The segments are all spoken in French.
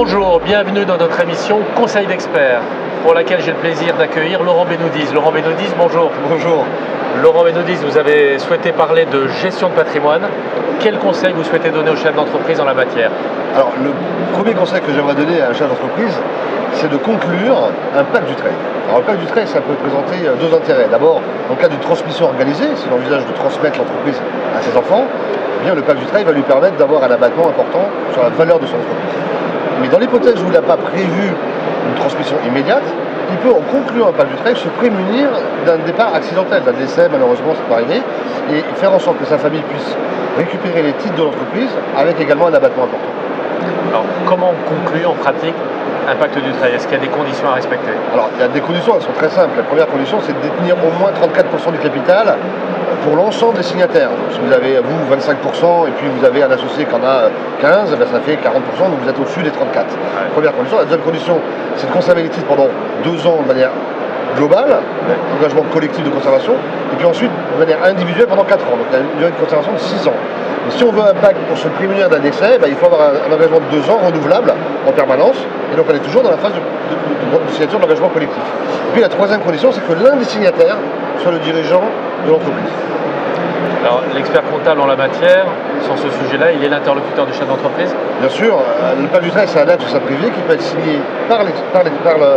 Bonjour, bienvenue dans notre émission Conseil d'experts, pour laquelle j'ai le plaisir d'accueillir Laurent Benoudis. Laurent Benoudis, bonjour. Bonjour. Laurent Benoudis, vous avez souhaité parler de gestion de patrimoine. Quel conseil vous souhaitez donner aux chefs d'entreprise en la matière? Alors, le premier conseil que j'aimerais donner à un chef d'entreprise, c'est de conclure un pacte du trade. Alors, le pacte du trade, ça peut présenter deux intérêts. D'abord, dans le cas d'une transmission organisée, s'il envisage de transmettre l'entreprise à ses enfants, eh bien, le pacte du trade va lui permettre d'avoir un abattement important sur la valeur de son entreprise. Mais dans l'hypothèse où il n'a pas prévu une transmission immédiate, il peut, en concluant un pacte du trade, se prémunir d'un départ accidentel, d'un décès, malheureusement, ça peut arriver, et faire en sorte que sa famille puisse récupérer les titres de l'entreprise avec également un abattement important. Alors, comment on conclut en pratique un pacte du trade? Est-ce qu'il y a des conditions à respecter? Alors, il y a des conditions, elles sont très simples. La première condition, c'est de détenir au moins 34% du capital pour l'ensemble des signataires. Donc, si vous avez, vous, 25%, et puis vous avez un associé qui en a 15, ben, ça fait 40%, donc vous êtes au-dessus des 34. Ouais. Première condition. La deuxième condition, c'est de conserver les titres pendant 2 ans de manière globale, engagement collectif de conservation, et puis ensuite de manière individuelle pendant 4 ans. Donc, il y a une durée de conservation de 6 ans. Et si on veut un pacte pour se prémunir d'un décès, ben, il faut avoir un engagement de 2 ans renouvelable en permanence. Et donc on est toujours dans la phase de signature de l'engagement collectif. Et puis la troisième condition, c'est que l'un des signataires soit le dirigeant de l'entreprise. Alors l'expert comptable en la matière, sur ce sujet-là, il est l'interlocuteur du chef d'entreprise? Bien sûr, le pacte du trade, c'est un acte sur sa privée qui peut être signé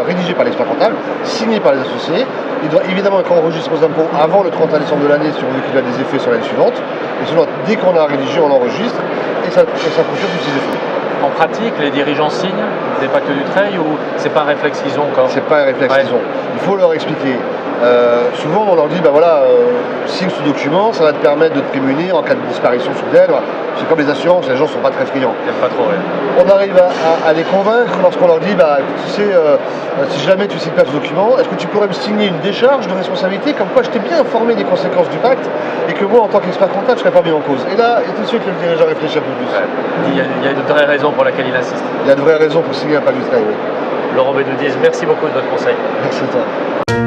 rédigé par l'expert comptable, signé par les associés. Il doit évidemment être enregistré aux impôts avant le 31 décembre de l'année si on veut qu'il a des effets sur l'année suivante. Et sinon, dès qu'on a rédigé, on l'enregistre et ça confirme tous ses effets. En pratique, les dirigeants signent des pactes du trade ou c'est pas un réflexe qu'ils ont encore? C'est pas un réflexe qu'ils ont. Il faut leur expliquer. Souvent, on leur dit, signe ce document, ça va te permettre de te prémunir en cas de disparition soudaine. C'est comme les assurances, les gens ne sont pas très friands. Pas trop, ouais. On arrive à les convaincre lorsqu'on leur dit, tu sais, si jamais tu signes pas ce document, est-ce que tu pourrais me signer une décharge de responsabilité comme quoi je t'ai bien informé des conséquences du pacte et que moi, en tant qu'expert comptable, je ne serais pas mis en cause. Et là, tout de suite, le dirigeant réfléchit un peu plus. Ouais. Il y a une vraie raison pour laquelle il insiste. Il y a de vraies raisons pour signer un pacte du trade, oui. Laurent Benoudis, merci beaucoup de votre conseil. Merci à toi.